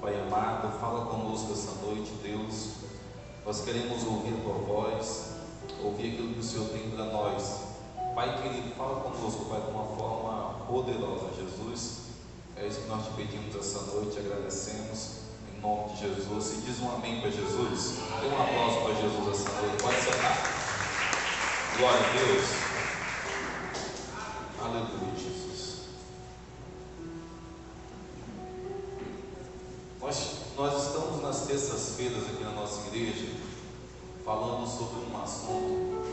Pai amado, fala conosco essa noite, Deus. Nós queremos ouvir a Tua voz, ouvir aquilo que o Senhor tem para nós. Pai querido, fala conosco, Pai, de uma forma poderosa, Jesus. É isso que nós te pedimos essa noite, agradecemos, em nome de Jesus. E diz um amém para Jesus. Dê um aplauso para Jesus essa noite, pode sentar. Glória a Deus. Aleluia, Jesus. Nós estamos nas terças-feiras aqui na nossa igreja, falando sobre um assunto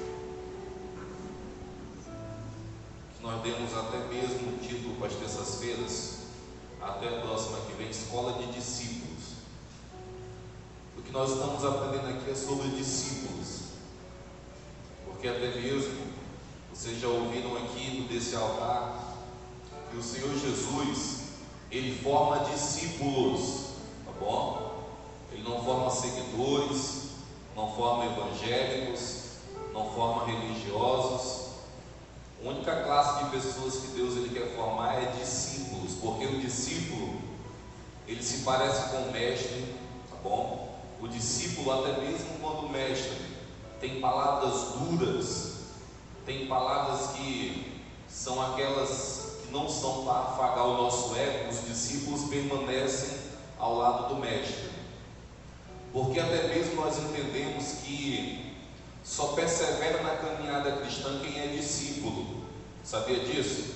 que nós demos até mesmo o título para as terças-feiras, até a próxima que vem, Escola de Discípulos. O que nós estamos aprendendo aqui é sobre discípulos, porque até mesmo vocês já ouviram aqui desse altar que o Senhor Jesus, Ele forma discípulos, tá bom? Ele não forma seguidores, não forma evangélicos, não forma religiosos. A única classe de pessoas que Deus ele quer formar é discípulos, porque o discípulo, ele se parece com o mestre, tá bom? O discípulo, até mesmo quando o mestre tem palavras duras, tem palavras que são aquelas que não são para afagar o nosso ego, os discípulos permanecem ao lado do mestre, porque até mesmo nós entendemos que só persevera na caminhada cristã quem é discípulo. Sabia disso?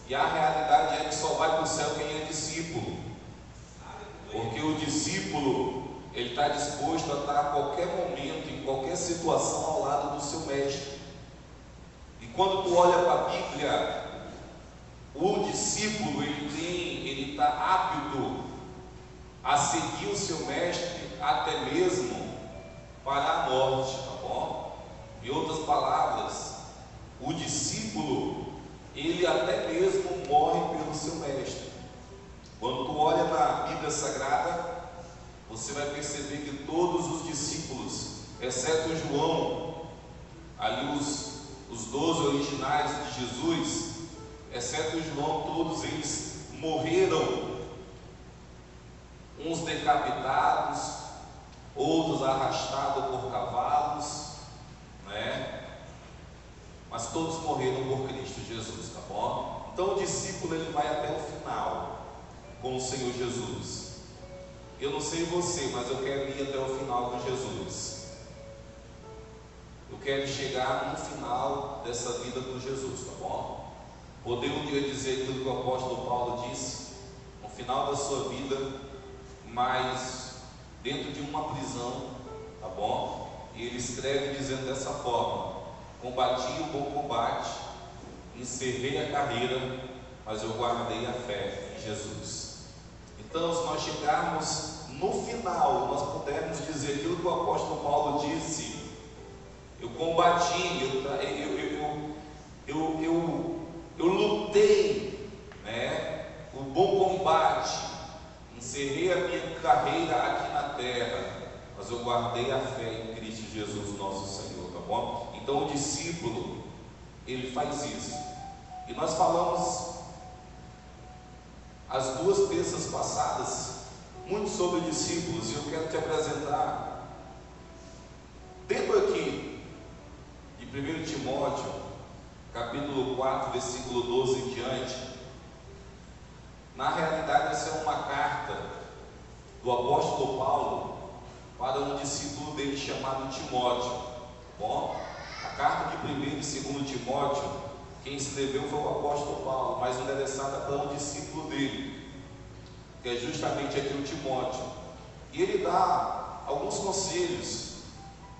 E a realidade é que só vai para o céu quem é discípulo, porque o discípulo ele está disposto a estar a qualquer momento, em qualquer situação ao lado do seu mestre. E quando tu olha para a Bíblia, o discípulo ele está apto a seguir o seu mestre até mesmo para a morte, tá bom? Em outras palavras, o discípulo ele até mesmo morre pelo seu mestre. Quando tu olha na Bíblia Sagrada, você vai perceber que todos os discípulos, exceto João, ali os 12 originais de Jesus, exceto João, todos eles morreram, uns decapitados, outros arrastados por cavalos, né? Mas todos morreram por Cristo Jesus, tá bom? Então o discípulo ele vai até o final com o Senhor Jesus. Eu não sei você, mas eu quero ir até o final com Jesus. Eu quero chegar no final dessa vida com Jesus, tá bom? Poder um dia dizer aquilo que o apóstolo Paulo disse, no final da sua vida, mas dentro de uma prisão, tá bom? E ele escreve dizendo dessa forma: combati o bom combate, encerrei a carreira, mas eu guardei a fé em Jesus. Então, se nós chegarmos no final, nós pudermos dizer aquilo que o apóstolo Paulo disse: eu combati, eu lutei, né, o bom combate, encerrei a minha carreira aqui na terra, mas eu guardei a fé em Cristo Jesus, nosso Senhor, tá bom? Então o discípulo, ele faz isso. E nós falamos as duas terças passadas muito sobre discípulos, e eu quero te apresentar dentro aqui de 1 Timóteo capítulo 4, versículo 12 em diante. Na realidade, essa é uma carta do apóstolo Paulo para um discípulo dele chamado Timóteo. Bom, a carta de 1 e 2 Timóteo, quem escreveu foi o apóstolo Paulo, mas endereçada para um discípulo dele, que é justamente aqui o Timóteo. E ele dá alguns conselhos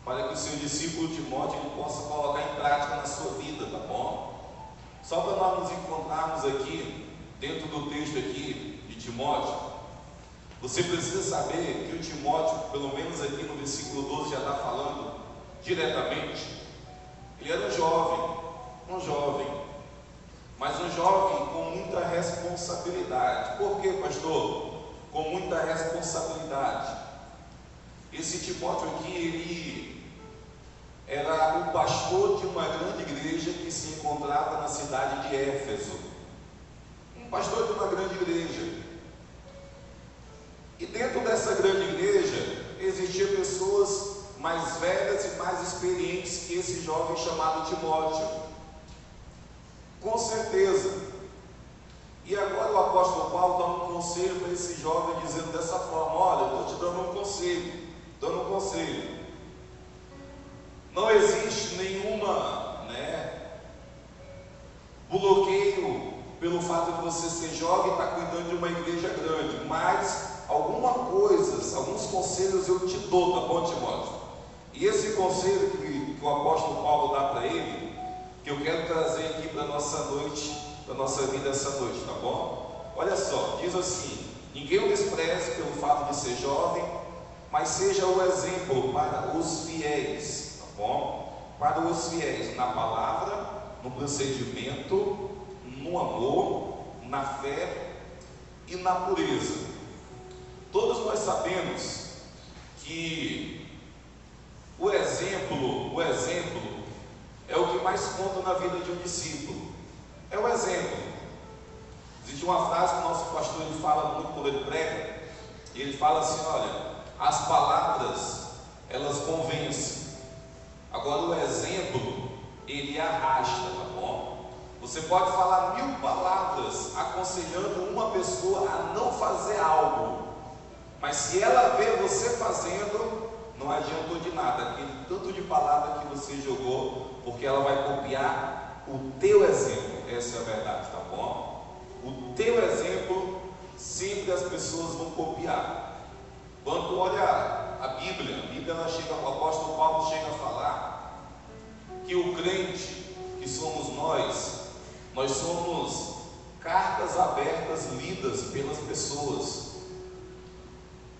para que o seu discípulo Timóteo ele possa colocar em prática na sua vida, tá bom? Só para nós nos encontrarmos aqui, dentro do texto aqui de Timóteo, você precisa saber que o Timóteo, pelo menos aqui no versículo 12, já está falando diretamente. Ele era um jovem, mas um jovem com muita responsabilidade. Por quê, pastor? Com muita responsabilidade. Esse Timóteo aqui, ele era o pastor de uma grande igreja que se encontrava na cidade de Éfeso. Um pastor de uma grande igreja. E dentro dessa grande igreja, existiam pessoas mais velhas e mais experientes que esse jovem chamado Timóteo. Com certeza. E agora o apóstolo Paulo dá um conselho para esse jovem, dizendo dessa forma: olha, eu estou te dando um conselho. Não existe nenhuma, bloqueio pelo fato de você ser jovem e estar cuidando de uma igreja grande, mas alguns conselhos eu te dou, tá bom, Timóteo? E esse conselho que o apóstolo Paulo dá para ele, que eu quero trazer aqui para a nossa noite, para a nossa vida essa noite, tá bom? Olha só, diz assim: ninguém o despreze pelo fato de ser jovem, mas seja o exemplo para os fiéis, tá bom? Para os fiéis, na palavra, no procedimento, no amor, na fé e na pureza. Todos nós sabemos que o exemplo é o que mais conta na vida de um discípulo. É o exemplo. Existe uma frase que o nosso pastor ele fala muito quando ele prega, e ele fala assim: olha, as palavras elas convencem, agora o exemplo ele arrasta, tá bom? Você pode falar 1000 palavras aconselhando uma pessoa a não fazer algo, mas se ela vê você fazendo, não adiantou de nada aquele tanto de palavra que você jogou, porque ela vai copiar o teu exemplo. Essa é a verdade, tá bom? O teu exemplo sempre as pessoas vão copiar. Quando olha a Bíblia ela chega, o apóstolo Paulo chega a falar que o crente que somos nós somos cartas abertas lidas pelas pessoas.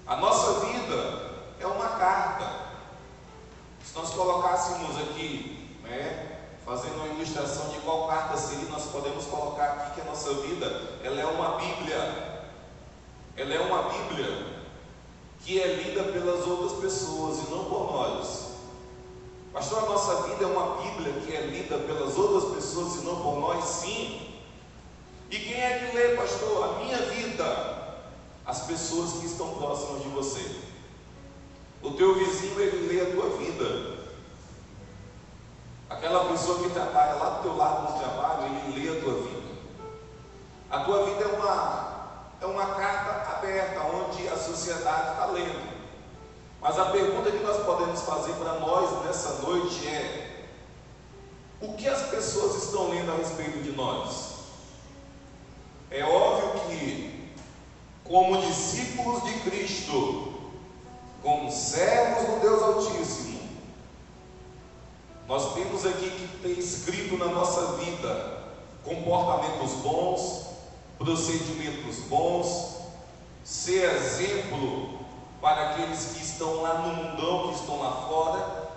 A nossa vida é uma carta. Se nós colocássemos aqui, fazendo uma ilustração de qual carta seria, nós podemos colocar aqui que a nossa vida, ela é uma Bíblia. Ela é uma Bíblia que é lida pelas outras pessoas e não por nós. Pastor, a nossa vida é uma Bíblia que é lida pelas outras pessoas e não por nós? Sim. E quem é que lê, pastor? A minha vida. As pessoas que estão próximas de você. O teu vizinho, ele lê a tua vida. Aquela pessoa que trabalha lá do teu lado no trabalho, ele lê a tua vida. A tua vida é uma carta aberta, onde a sociedade está lendo. Mas a pergunta que nós podemos fazer para nós nessa noite é: o que as pessoas estão lendo a respeito de nós? É óbvio que, como discípulos de Cristo, como servos do Deus Altíssimo, nós temos aqui que ter escrito na nossa vida comportamentos bons, procedimentos bons, ser exemplo para aqueles que estão lá no mundão, que estão lá fora.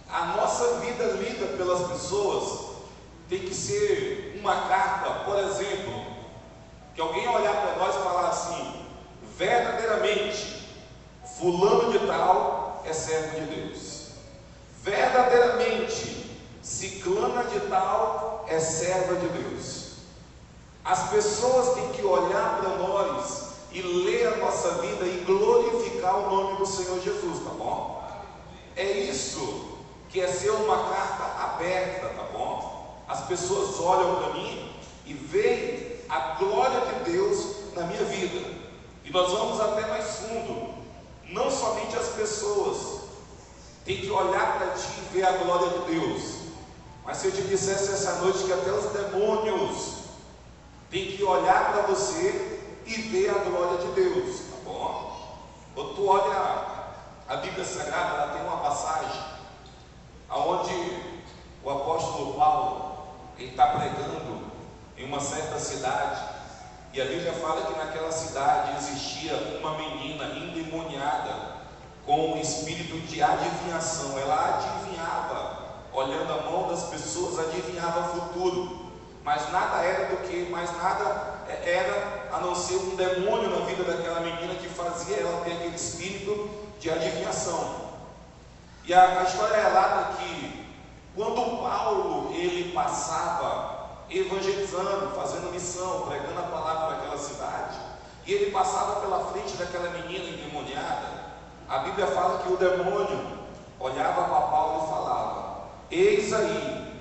A nossa vida lida pelas pessoas tem que ser uma carta, por exemplo, que alguém olhar para nós e falar assim: verdadeiramente, fulano de tal é servo de Deus. Verdadeiramente, ciclana de tal é serva de Deus. As pessoas têm que olhar para nós e ler a nossa vida e glorificar o nome do Senhor Jesus, tá bom? É isso que é ser uma carta aberta, tá bom? As pessoas olham para mim e veem a glória de Deus na minha vida. E nós vamos até mais fundo. Não somente as pessoas têm que olhar para ti e ver a glória de Deus, mas se eu te dissesse essa noite que até os demônios têm que olhar para você e ver a glória de Deus, tá bom? Quando tu olha a Bíblia Sagrada, ela tem uma passagem aonde o apóstolo Paulo está pregando em uma certa cidade, e a Bíblia fala que naquela cidade existia uma menina endemoniada com um espírito de adivinhação. Ela adivinhava, olhando a mão das pessoas, adivinhava o futuro, mas nada era a não ser um demônio na vida daquela menina que fazia ela ter aquele espírito de adivinhação. E a história relata que quando Paulo ele passava evangelizando, fazendo missão, pregando a palavra naquela cidade, e ele passava pela frente daquela menina endemoniada, a Bíblia fala que o demônio olhava para Paulo e falava: eis aí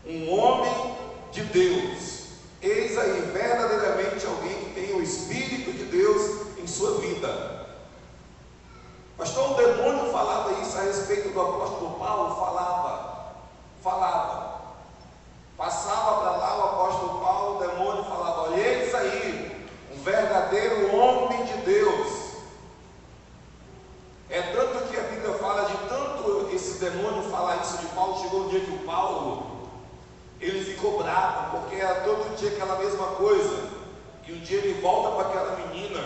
um homem de Deus, eis aí verdadeiramente alguém que tem o Espírito de Deus em sua vida. Pastor, o demônio falava isso a respeito do apóstolo Paulo? Falava. Passava para lá o apóstolo Paulo, o demônio falava: olha, eis aí um verdadeiro homem de Deus. É tanto que a Bíblia fala de tanto esse demônio falar isso de Paulo, chegou um dia que o Paulo, ele ficou bravo, porque era todo dia aquela mesma coisa, e um dia ele volta para aquela menina,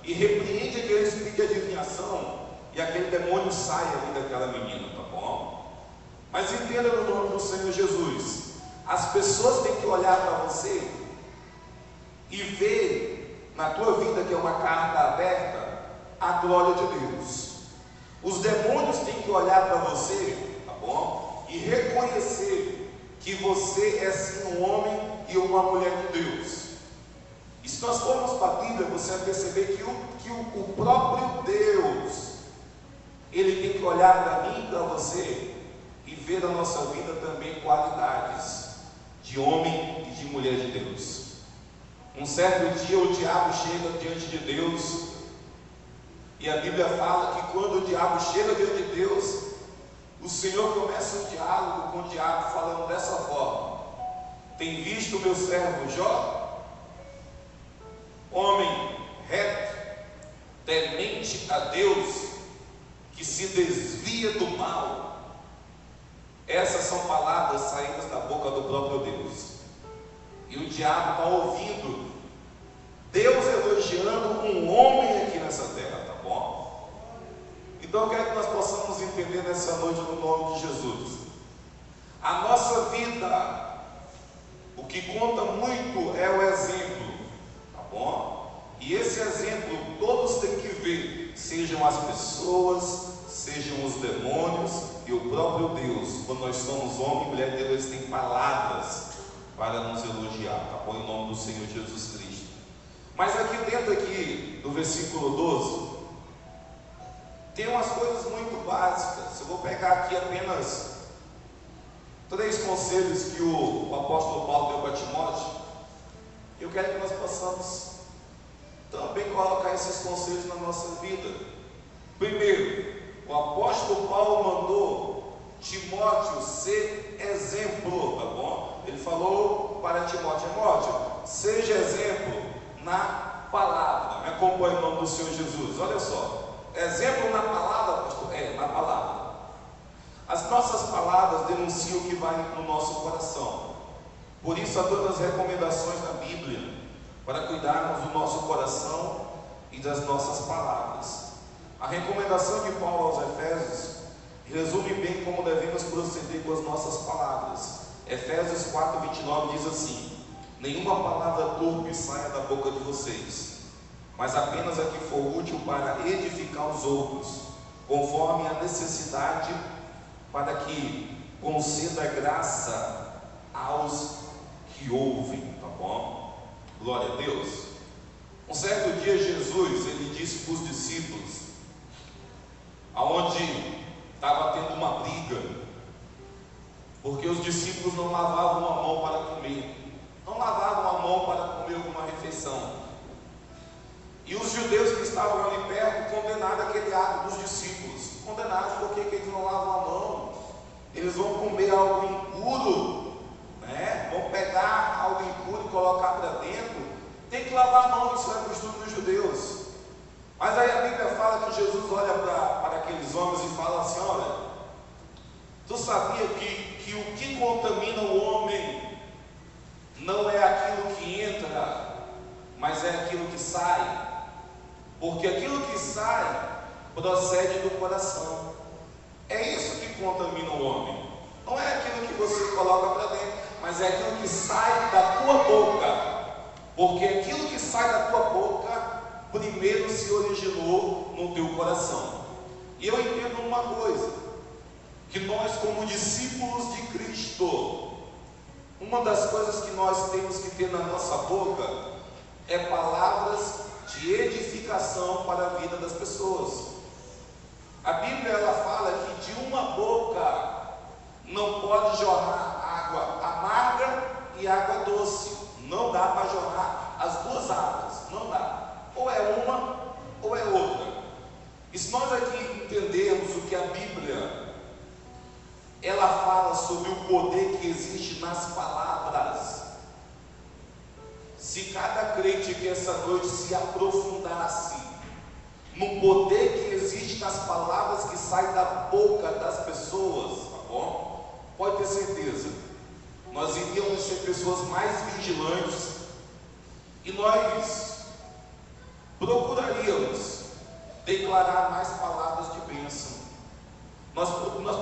e repreende aquele espírito de adivinhação, e aquele demônio sai ali daquela menina, tá bom? Mas entenda no nome do Senhor Jesus, as pessoas têm que olhar para você, e ver na tua vida, que é uma carta aberta, a glória de Deus. Os demônios têm que olhar para você, tá bom? E reconhecer que você é sim um homem e uma mulher de Deus. E se nós formos para a Bíblia, você vai perceber que o próprio Deus, ele tem que olhar para mim e para você e ver na nossa vida também qualidades de homem e de mulher de Deus. Um certo dia o diabo chega diante de Deus, e a Bíblia fala que quando o diabo chega diante de Deus, o Senhor começa um diálogo com o diabo falando dessa forma: tem visto o meu servo Jó, homem reto, temente a Deus, que se desvia do mal. Essas são palavras saídas da boca do próprio Deus. E o diabo está ouvindo Deus elogiando um homem aqui nessa terra, tá bom? Então eu quero que nós possamos entender nessa noite, no nome de Jesus, a nossa vida, o que conta muito é o exemplo, tá bom? E esse exemplo todos têm que ver, sejam as pessoas, sejam os demônios e o próprio Deus. Quando nós somos homem e mulher de Deus, eles têm palavras para nos elogiar, tá bom? Em nome do Senhor Jesus Cristo. Mas aqui dentro aqui do versículo 12 tem umas coisas muito básicas. Eu vou pegar aqui apenas 3 conselhos que o apóstolo Paulo deu para Timóteo. Eu quero que nós possamos também colocar esses conselhos na nossa vida. Primeiro, o apóstolo Paulo mandou Timóteo ser exemplo, tá bom? Ele falou para Timóteo: Timóteo, seja exemplo na palavra. Me acompanhe em nome do Senhor Jesus. Olha só, exemplo na palavra, pastor? Na palavra. As nossas palavras denunciam o que vai no nosso coração. Por isso há todas as recomendações da Bíblia para cuidarmos do nosso coração e das nossas palavras. A recomendação de Paulo aos Efésios resume bem como devemos proceder com as nossas palavras. Efésios 4:29 diz assim: nenhuma palavra torpe saia da boca de vocês, mas apenas a que for útil para edificar os outros, conforme a necessidade, para que conceda graça aos que ouvem, tá bom? Glória a Deus. Um certo dia Jesus, ele disse para os discípulos, aonde estava tendo uma briga, porque os discípulos não lavavam a mão para comer, não lavavam a mão para comer alguma refeição, e os judeus que estavam ali perto condenaram aquele ato dos discípulos, condenados porque eles não lavam a mão, eles vão comer algo impuro, né? Vão pegar algo impuro e colocar para dentro, tem que lavar a mão, isso é costume dos judeus. Mas aí a Bíblia fala que Jesus olha para aqueles homens e fala assim: olha, tu sabia que o que contamina o homem não é aquilo que entra, mas é aquilo que sai? Porque aquilo que sai procede do coração. É isso que contamina o homem. Não é aquilo que você coloca para dentro, mas é aquilo que sai da tua boca. Porque aquilo que sai da tua boca primeiro se originou no teu coração. E eu entendo uma coisa, que nós, como discípulos de Cristo, uma das coisas que nós temos que ter na nossa boca é palavras de edificação para a vida das pessoas. A Bíblia ela fala que de uma boca não pode jorrar água amarga e água doce. Não dá para jorrar as duas águas, não dá. Ou é uma ou é outra. E se nós aqui entendermos o que a Bíblia ela fala sobre o poder que existe nas palavras, se cada crente que essa noite se aprofundasse no poder que existe nas palavras que saem da boca das pessoas, tá bom? Pode ter certeza, nós iríamos ser pessoas mais vigilantes e nós procuraríamos declarar mais palavras de bênção. Nós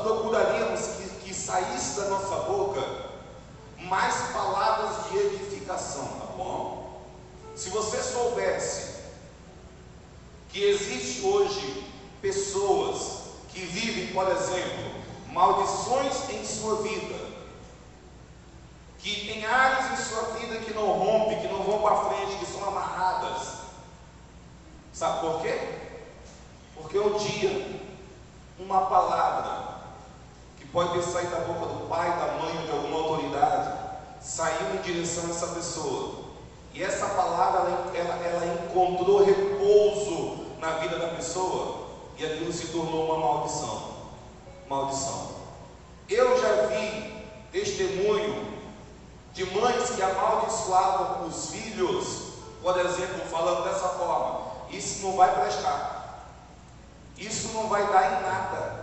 procuraríamos que saísse da nossa boca mais palavras de edificação, tá bom? Se você soubesse que existe hoje pessoas que vivem, por exemplo, maldições em sua vida, que tem áreas em sua vida que não rompem, que não vão para frente, que são amarradas, sabe por quê? Porque um dia uma palavra que pode ter saído da boca do pai, da mãe ou de alguma autoridade saiu em direção a essa pessoa, e essa palavra ela encontrou repouso na vida da pessoa, e aquilo se tornou uma maldição. Eu já vi testemunho de mães que amaldiçoavam os filhos, por exemplo, falando dessa forma: isso não vai prestar, isso não vai dar em nada.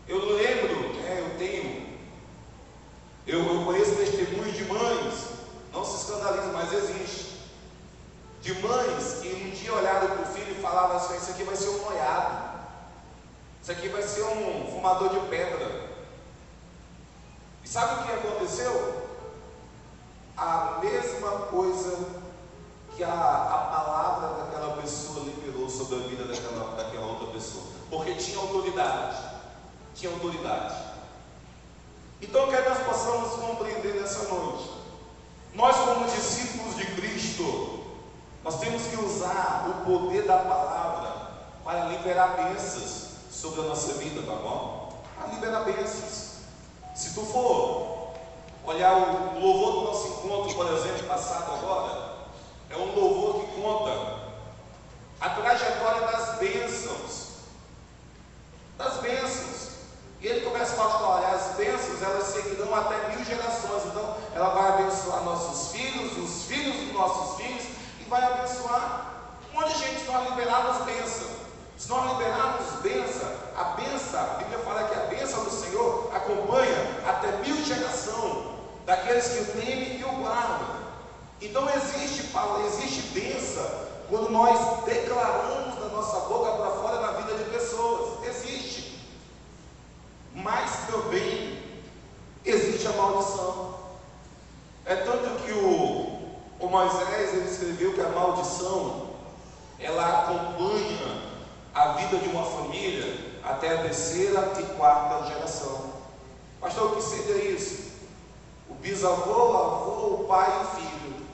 Eu lembro, eu conheço testemunhos de mães, não se escandalize, mas existe, de mães que um dia olharam para o filho e falavam assim: isso aqui vai ser um noiado, isso aqui vai ser um fumador de pedra. E sabe o que aconteceu? A mesma coisa que a palavra daquela pessoa liberou sobre a vida daquela outra pessoa, porque tinha autoridade. Então eu quero que nós possamos compreender nessa noite, nós como discípulos de Cristo, nós temos que usar o poder da palavra para liberar bênçãos sobre a nossa vida, tá bom? Para liberar bênçãos. Se tu for olhar o louvor do nosso encontro, por exemplo, passado agora, é um louvor que conta a trajetória das bênçãos. E ele começa a falar: olha, as bênçãos elas seguirão até 1000 gerações. Então ela vai abençoar nossos filhos, os filhos dos nossos filhos, e vai abençoar um monte de gente. Se nós liberarmos bênção, se nós liberarmos bênção, a Bíblia fala que a bênção do Senhor acompanha até 1000 gerações daqueles que o temem e o guardam. Então existe bênção quando nós declaramos da nossa boca para fora na vida de pessoas. Existe. Mas também existe a maldição. É tanto que o Moisés ele escreveu que a maldição ela acompanha a vida de uma família até a 3ª e 4ª geração. Pastor, o que seria isso? O bisavô, o avô, o pai e o filho,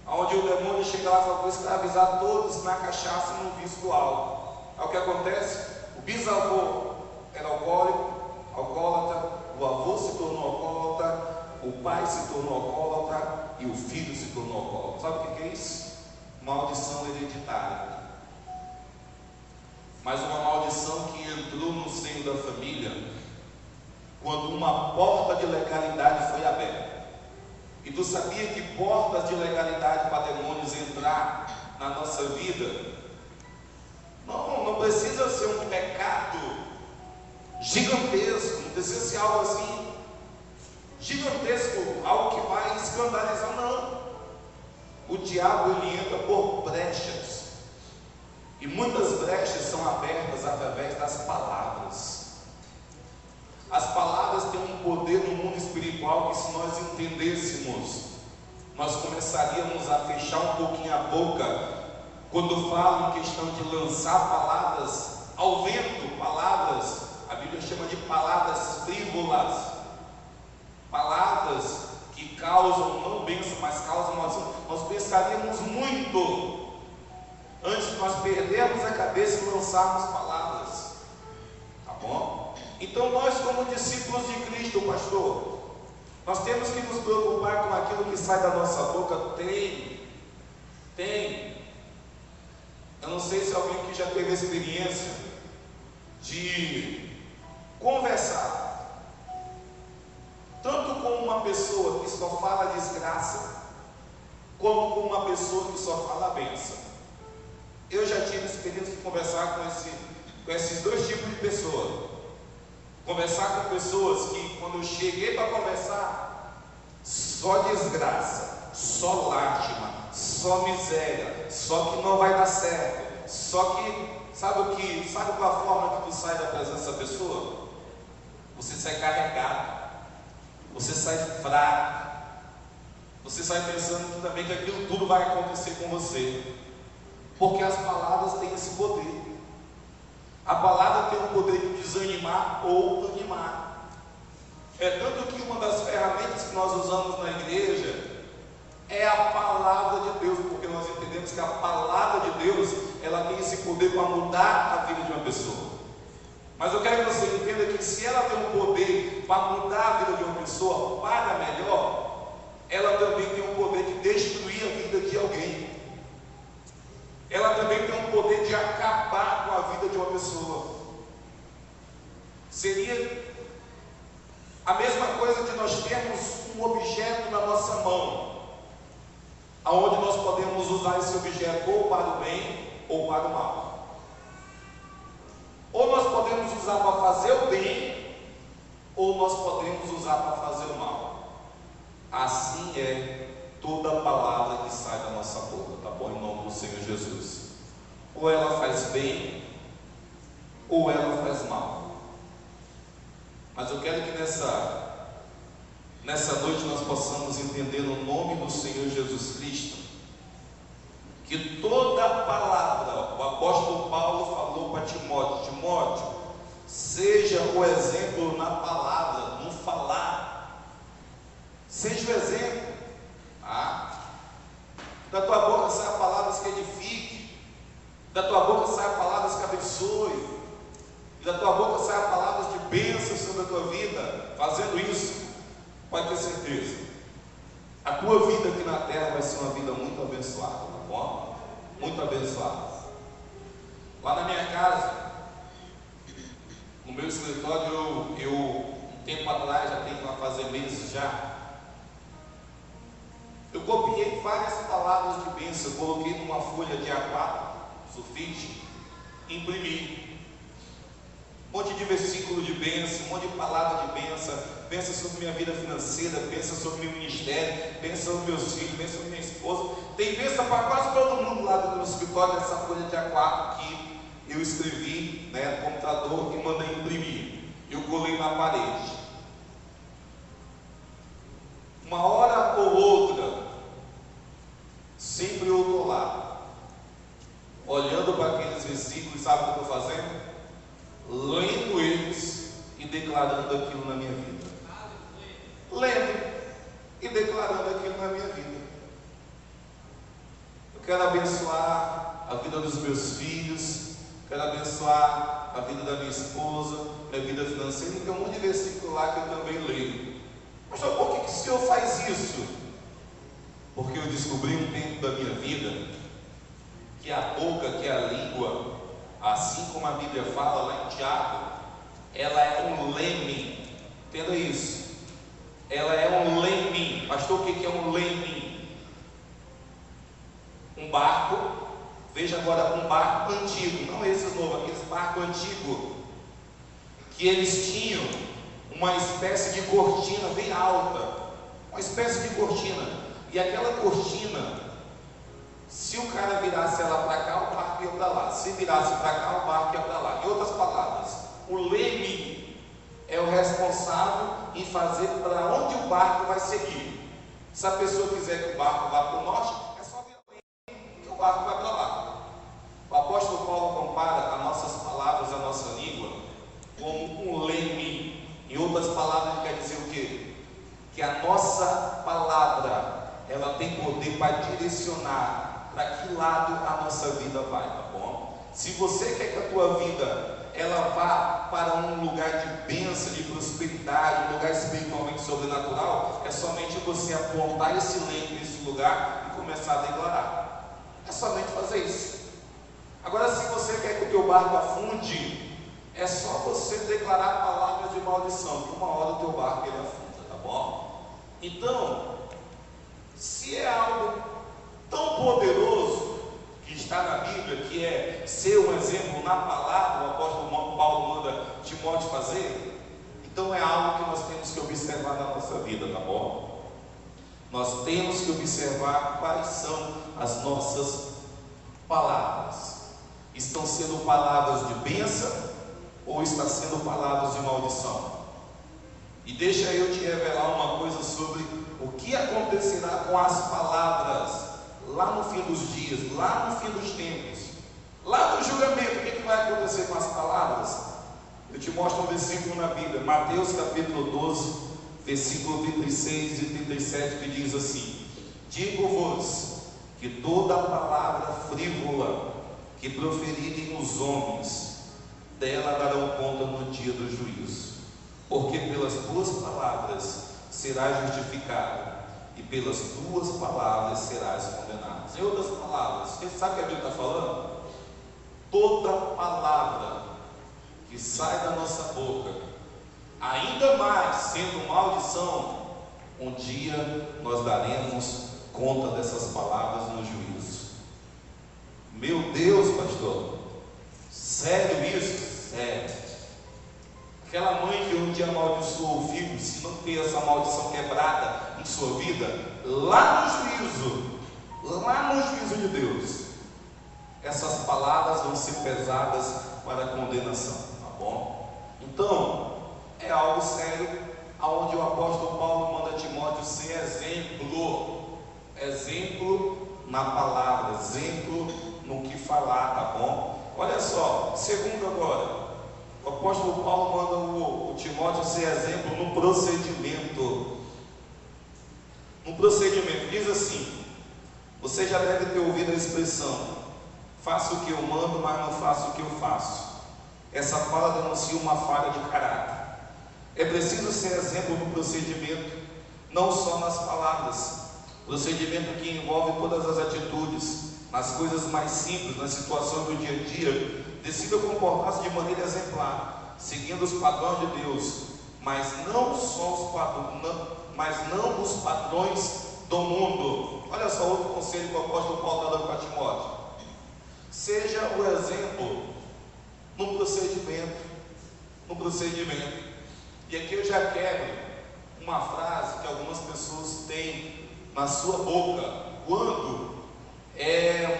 onde o demônio chega lá e fala: vou escravizar todos na cachaça e no vício do álcool. Aí o que acontece? O bisavô era alcoólatra, o avô se tornou alcoólatra, o pai se tornou alcoólatra e o filho se tornou alcoólatra. Sabe o que é isso? Maldição hereditária. Mas uma maldição que entrou no seio da família quando uma porta de legalidade foi aberta. E tu sabia que portas de legalidade para demônios entrar na nossa vida não precisa ser um pecado gigantesco, não precisa ser algo assim gigantesco, algo que vai escandalizar, não. O diabo ele entra por brechas, e muitas brechas são abertas através das palavras. As palavras têm um poder no mundo espiritual que, se nós entendêssemos, nós começaríamos a fechar um pouquinho a boca quando falo em questão de lançar palavras ao vento, palavras, a Bíblia chama de palavras frívolas, palavras que causam, não bênção, mas causam, nós pensaríamos muito antes de nós perdermos a cabeça e lançarmos palavras, tá bom? Então nós, como discípulos de Cristo, pastor, nós temos que nos preocupar com aquilo que sai da nossa boca. Eu não sei se alguém aqui já teve a experiência de conversar tanto com uma pessoa que só fala desgraça, como com uma pessoa que só fala bênção. Eu já tive experiência de conversar com esses dois tipos de pessoas. Conversar com pessoas que, quando eu cheguei para conversar, só desgraça, só lástima, só miséria, só que não vai dar certo, só que, sabe qual a forma que tu sai da presença da pessoa? Você sai carregado, você sai fraco, você sai pensando também que aquilo tudo vai acontecer com você, porque as palavras têm esse poder. A palavra tem o poder de desanimar ou animar. É tanto que uma das ferramentas que nós usamos na igreja é a palavra de Deus, porque nós entendemos que a palavra de Deus, ela tem esse poder para mudar a vida de uma pessoa. Mas eu quero que você entenda que se ela tem um poder para mudar a vida de uma pessoa para melhor, ela também tem um poder de destruir a vida de alguém. Ela também tem um poder de acabar com a vida de uma pessoa. Seria a mesma coisa de nós termos um objeto na nossa mão, aonde nós podemos usar esse objeto ou para o bem ou para o mal. Ou nós podemos usar para fazer o bem, ou nós podemos usar para fazer o mal. Assim é toda palavra que sai da nossa boca, tá bom? Em nome do Senhor Jesus. Ou ela faz bem, ou ela faz mal. Mas eu quero que nessa noite nós possamos entender no nome do Senhor Jesus Cristo, que toda palavra, o apóstolo Paulo falou para Timóteo: Timóteo, seja o exemplo na palavra, no falar, seja o exemplo. Da tua boca saiam palavras que edifiquem, da tua boca saiam palavras que abençoem, e da tua boca saiam palavras de bênção sobre a tua vida. Fazendo isso, pode ter certeza, a tua vida aqui na terra vai ser uma vida muito abençoada, tá bom? Muito abençoada. Lá na minha casa, no meu escritório, eu um tempo atrás, já tenho para fazer meses já, eu copiei várias palavras de bênção, coloquei numa folha de A4, sulfite, imprimi. Um monte de versículo de bênção, um monte de palavra de bênção. Pensa sobre minha vida financeira, pensa sobre meu ministério, pensa sobre meus filhos, pensa sobre minha esposa. Tem bênção para quase todo mundo lá dentro do escritório, nessa folha de A4 que eu escrevi, no computador, e mandei imprimir. Eu colei na parede. Uma hora ou outra, sempre eu estou lá, olhando para aqueles versículos, sabe o que eu estou fazendo? Lendo eles e declarando aquilo na minha vida. Lendo e declarando aquilo na minha vida. Eu quero abençoar a vida dos meus filhos, quero abençoar a vida da minha esposa, minha vida financeira. Tem um monte de versículo lá que eu também leio. Mas por que o Senhor faz isso? Porque eu descobri um tempo da minha vida que a boca, que a língua, assim como a Bíblia fala lá em Tiago, ela é um leme. Entenda isso. Ela é um leme. Pastor, o que é um leme? Um barco. Veja agora, um barco antigo, não esses novos, aqueles barcos antigos, que eles tinham uma espécie de cortina bem alta, uma espécie de cortina, e aquela cortina, se o cara virasse ela para cá, o barco ia para lá, se virasse para cá, o barco ia para lá. Em outras palavras, o leme é o responsável em fazer para onde o barco vai seguir. Se a pessoa quiser que o barco vá para o norte, é só virar o leme que o barco vai para lá. O apóstolo Paulo compara as nossas palavras, a nossa língua, como um leme. Em outras palavras, ele quer dizer o quê? Que a nossa que lado a nossa vida vai, tá bom? Se você quer que a tua vida ela vá para um lugar de bênção, de prosperidade, um lugar espiritualmente sobrenatural, é somente você apontar esse leme nesse lugar e começar a declarar. É somente fazer isso. Agora, se você quer que o teu barco afunde, é só você declarar palavras de maldição, que uma hora o teu barco ele afunda, tá bom? Então, se é algo tão poderoso que está na Bíblia, que é ser um exemplo na palavra, o apóstolo Paulo manda Timóteo fazer, então é algo que nós temos que observar na nossa vida, tá bom? Nós temos que observar quais são as nossas palavras. Estão sendo palavras de bênção ou está sendo palavras de maldição? E deixa eu te revelar uma coisa sobre o que acontecerá com as palavras lá no fim dos dias, lá no fim dos tempos, lá no julgamento. O que vai acontecer com as palavras? Eu te mostro um versículo na Bíblia, Mateus capítulo 12, versículo 36 e 37, que diz assim: digo-vos que toda palavra frívola que proferirem os homens, dela darão conta no dia do juízo, porque pelas tuas palavras serás justificado, e pelas tuas palavras serás condenado. Em outras palavras, você sabe o que a Bíblia está falando? Toda palavra que sai da nossa boca, ainda mais sendo maldição, um dia nós daremos conta dessas palavras no juízo. Meu Deus, pastor, sério isso? Sério. Aquela mãe que um dia amaldiçoou o filho, se não ter essa maldição quebrada em sua vida, lá no juízo de Deus, essas palavras vão ser pesadas para a condenação, tá bom? Então, é algo sério, aonde o apóstolo Paulo manda Timóteo ser exemplo na palavra, exemplo no que falar, tá bom? Olha só, segundo agora, o apóstolo Paulo manda o Timóteo ser exemplo no procedimento. No procedimento, diz assim: você já deve ter ouvido a expressão, faço o que eu mando, mas não faço o que eu faço. Essa fala denuncia uma falha de caráter. É preciso ser exemplo no procedimento, não só nas palavras. Procedimento que envolve todas as atitudes, nas coisas mais simples, nas situações do dia a dia. Decida comportar-se de maneira exemplar, seguindo os padrões de Deus, mas não os padrões do mundo. Olha só outro conselho que o apóstolo Paulo está dando para Timóteo: seja o exemplo no procedimento. E aqui eu já quebro uma frase que algumas pessoas têm na sua boca, quando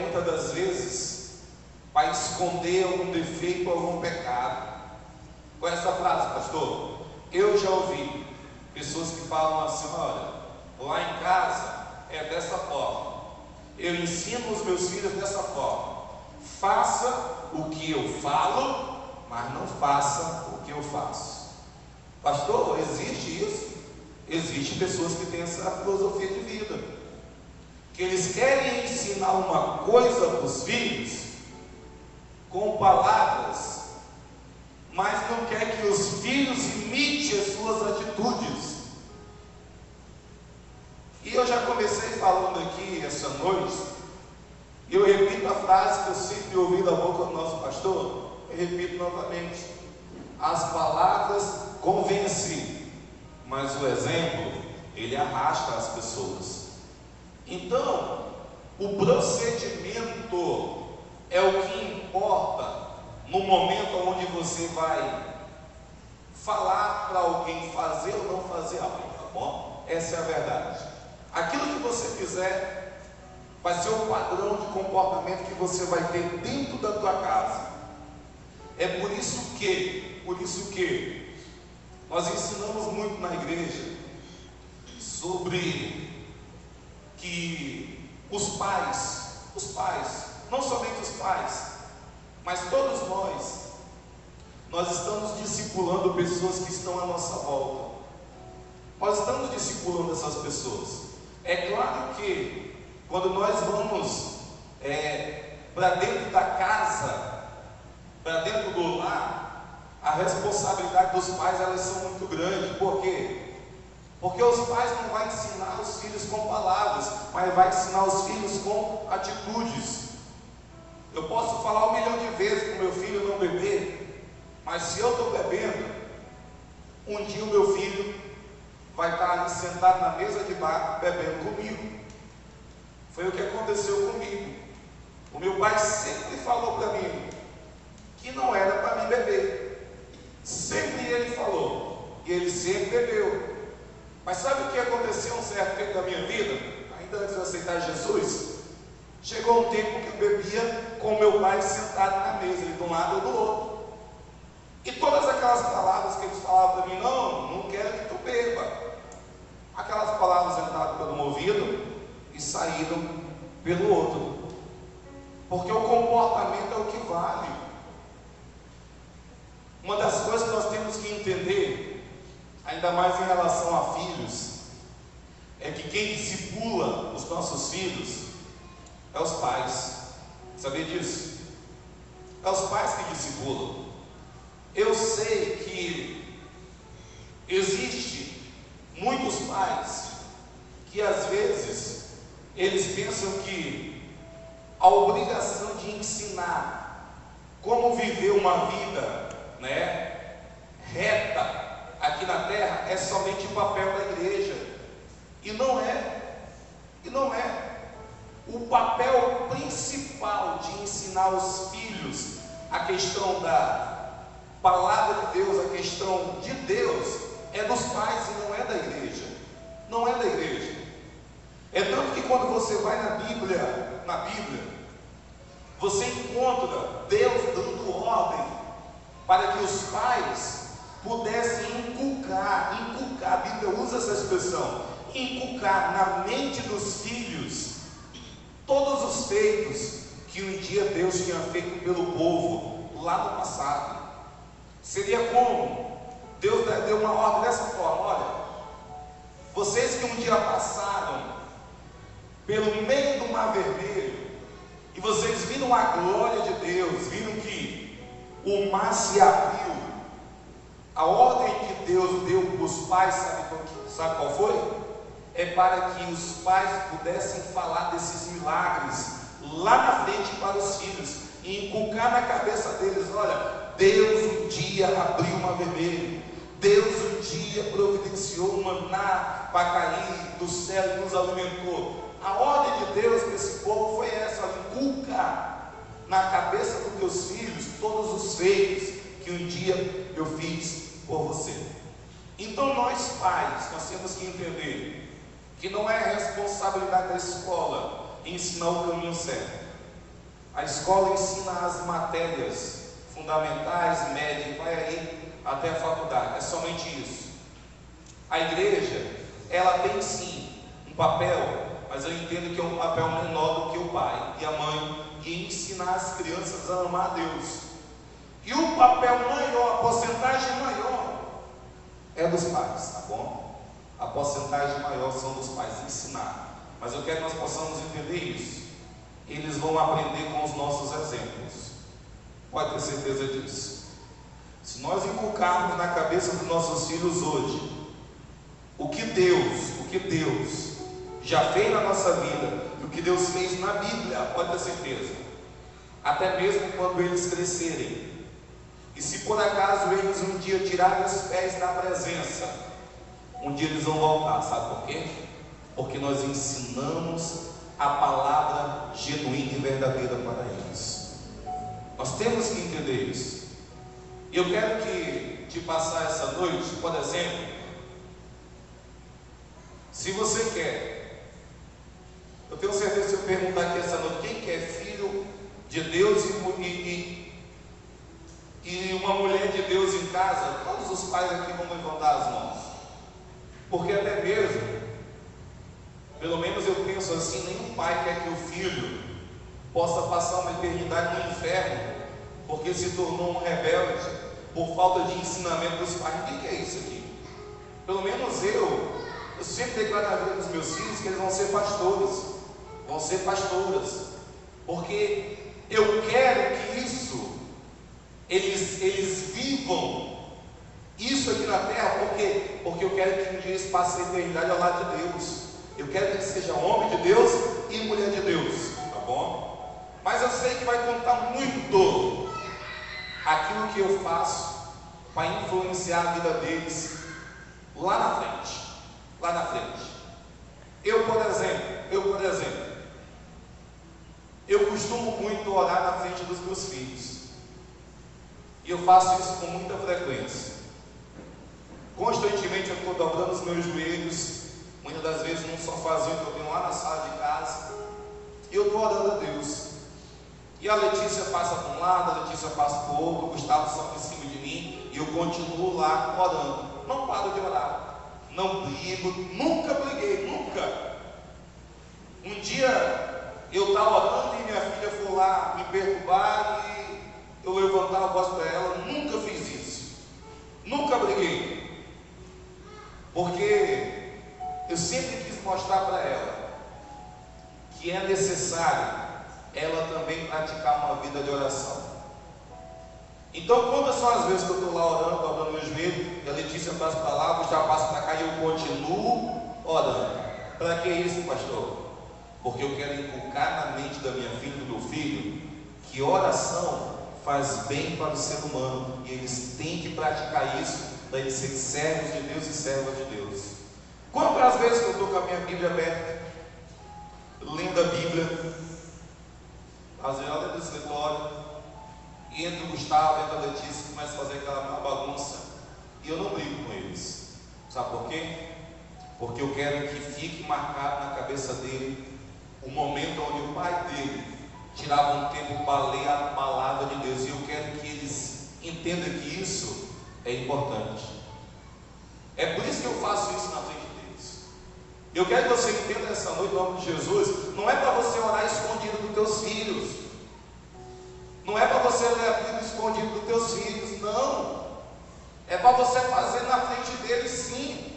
muitas das vezes para esconder algum defeito ou algum pecado. Qual é essa frase, pastor? Eu já ouvi pessoas que falam assim: olha, lá em casa é dessa forma, eu ensino os meus filhos dessa forma, faça o que eu falo, mas não faça o que eu faço. Pastor, existe isso? Existem pessoas que têm essa filosofia de vida, que eles querem ensinar uma coisa para os filhos com palavras, mas não quer que os filhos imitem as suas atitudes. E eu já comecei falando aqui essa noite, e eu repito a frase que eu sempre ouvi da boca do nosso pastor, eu repito novamente: as palavras convencem, mas o exemplo, ele arrasta as pessoas. Então, o procedimento é o que importa no momento onde você vai falar para alguém fazer ou não fazer algo, tá bom? Essa é a verdade. Aquilo que você fizer vai ser o padrão de comportamento que você vai ter dentro da tua casa. É por isso que nós ensinamos muito na igreja sobre que os pais, não somente os pais, mas todos nós estamos discipulando pessoas que estão à nossa volta. Nós estamos discipulando essas pessoas. É claro que quando nós vamos para dentro da casa, para dentro do lar, a responsabilidade dos pais, elas são muito grandes. Por quê? Porque os pais não vão ensinar os filhos com palavras, mas vai ensinar os filhos com atitudes. Eu posso falar 1 milhão de vezes para o meu filho não beber, mas se eu estou bebendo, um dia o meu filho vai estar ali sentado na mesa de bar bebendo comigo. Foi o que aconteceu comigo. O meu pai sempre falou para mim que não era para mim beber. Sempre ele falou, e ele sempre bebeu. Mas sabe o que aconteceu um certo tempo da minha vida? Ainda antes de eu aceitar Jesus, chegou um tempo que eu bebia com meu pai sentado na mesa, ele de um lado ou do outro. E todas aquelas palavras que eles falavam para mim, não quero que tu beba. Aquelas palavras entraram pelo um ouvido e saíram pelo outro. Porque o comportamento é o que vale. Uma das coisas que nós temos que entender, ainda mais em relação a filhos, é que quem discipula os nossos filhos é os pais. Sabia disso? É os pais que discipulam. Eu sei que existe muitos pais que às vezes eles pensam que a obrigação de ensinar como viver uma vida, reta aqui na terra é somente o papel da igreja. E não é. O papel principal de ensinar os filhos a questão da palavra de Deus, a questão de Deus, é dos pais e não é da igreja. Não é da igreja. É tanto que quando você vai na Bíblia, você encontra Deus dando ordem para que os pais pudessem inculcar, a Bíblia usa essa expressão, inculcar na mente dos filhos todos os feitos que um dia Deus tinha feito pelo povo lá no passado. Seria como Deus deu uma ordem dessa forma: olha, vocês que um dia passaram pelo meio do mar vermelho e vocês viram a glória de Deus, viram que o mar se abriu, a ordem que Deus deu para os pais, sabe qual foi? É para que os pais pudessem falar desses milagres lá na frente para os filhos e inculcar na cabeça deles: olha, Deus um dia abriu o mar vermelho, Deus um dia providenciou um maná para cair do céu e nos alimentou. A ordem de Deus para esse povo foi essa: inculcar na cabeça dos teus filhos todos os feitos que um dia eu fiz por você. Então nós pais, nós temos que entender que não é responsabilidade da escola ensinar o caminho certo. A escola ensina as matérias fundamentais, médias, vai aí até a faculdade, é somente isso. A igreja, ela tem sim um papel, mas eu entendo que é um papel menor do que o pai e a mãe, de ensinar as crianças a amar a Deus. E o papel maior, a porcentagem maior, é dos pais, tá bom? A porcentagem maior são dos pais, ensinar. Mas eu quero que nós possamos entender isso. Eles vão aprender com os nossos exemplos. Pode ter certeza disso. Se nós inculcarmos na cabeça dos nossos filhos hoje o que Deus já fez na nossa vida, e o que Deus fez na Bíblia, pode ter certeza, até mesmo quando eles crescerem, e se por acaso eles um dia tirarem os pés da presença, um dia eles vão voltar. Sabe por quê? Porque nós ensinamos a palavra genuína e verdadeira para eles. Nós temos que entender isso. E eu quero que te passar essa noite, por exemplo, se você quer, eu tenho certeza, se eu perguntar aqui essa noite, quem quer filho de Deus e uma mulher de Deus em casa, todos os pais aqui vão levantar as mãos. Porque até mesmo, pelo menos eu penso assim, nenhum pai quer que o filho possa passar uma eternidade no inferno, porque se tornou um rebelde, por falta de ensinamento dos pais. Ninguém quer isso aqui. Pelo menos eu sempre declaro na vida dos meus filhos que eles vão ser pastores, vão ser pastoras. porque eu quero que isso, eles vivam isso aqui na terra, porque eu quero que um dia eles passem a eternidade ao lado de Deus. Eu quero que eles sejam homem de Deus e mulher de Deus, tá bom? Mas eu sei que vai contar muito aquilo que eu faço para influenciar a vida deles lá na frente. Lá na frente. Eu, por exemplo, eu costumo muito orar na frente dos meus filhos. E eu faço isso com muita frequência. Constantemente eu estou dobrando os meus joelhos, muitas das vezes num sofazinho que eu tenho lá na sala de casa, e eu estou orando a Deus. E a Letícia passa para um lado, a Letícia passa para o outro, o Gustavo sobe em cima de mim, e eu continuo lá orando. Não paro de orar, não brigo, nunca briguei, nunca. Um dia eu estava orando e minha filha foi lá me perturbar e eu levantava a voz para ela. Nunca fiz isso, nunca briguei, porque eu sempre quis mostrar para ela que é necessário ela também praticar uma vida de oração. Então, quantas são as vezes que eu estou lá orando, dobrando meu joelho, e a Letícia passa para lá, o Gustavo passa para cá e eu continuo orando? Para que isso, pastor? Porque eu quero inculcar na mente da minha filha e do meu filho que oração faz bem para o ser humano, e eles têm que praticar isso para eles serem servos de Deus e servas de Deus. Quantas vezes que eu estou com a minha Bíblia aberta, lendo a Bíblia, às vezes ela é do escritório, e entra o Gustavo, entra a Letícia, começa a fazer aquela maior bagunça, e eu não brigo com eles. Sabe por quê? Porque eu quero que fique marcado na cabeça dele o momento onde o pai dele tirava um tempo para ler a palavra de Deus, e eu quero que eles entendam que isso é importante. É por isso que eu faço isso na frente deles. Eu quero que você entenda nessa noite, em nome de Jesus, não é para você orar escondido dos teus filhos, não é para você ler a Bíblia escondido dos teus filhos, não. É para você fazer na frente deles, sim.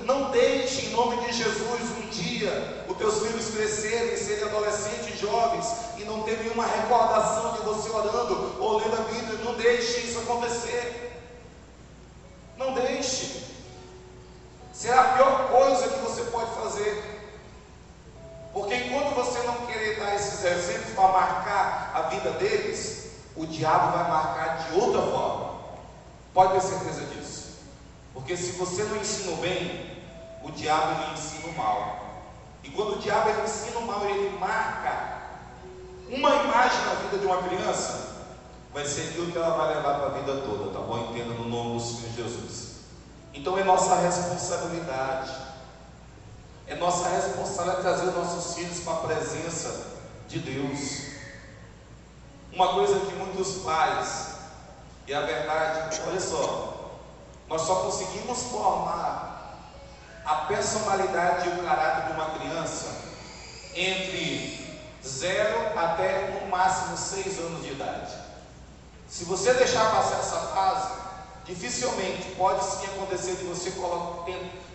Não deixe, em nome de Jesus, um dia os teus filhos crescerem, serem adolescentes e jovens, e não ter nenhuma recordação de você orando ou lendo a Bíblia. Não deixe isso acontecer. Não deixe. Será a pior coisa que você pode fazer. Porque enquanto você não querer dar esses exemplos para marcar a vida deles, o diabo vai marcar de outra forma. Pode ter certeza disso. Porque se você não ensina o bem, o diabo ele ensina o mal. E quando o diabo ele ensina o mal, ele marca uma imagem na vida de uma criança, vai ser aquilo que ela vai levar para a vida toda, tá bom? Entenda no nome do Senhor Jesus. Então é nossa responsabilidade. É nossa responsabilidade trazer nossos filhos para a presença de Deus. Uma coisa que muitos pais, e a verdade, olha só, nós só conseguimos formar a personalidade e o caráter de uma criança entre 0 até no máximo 6 anos de idade. Se você deixar passar essa fase, dificilmente pode sim acontecer de você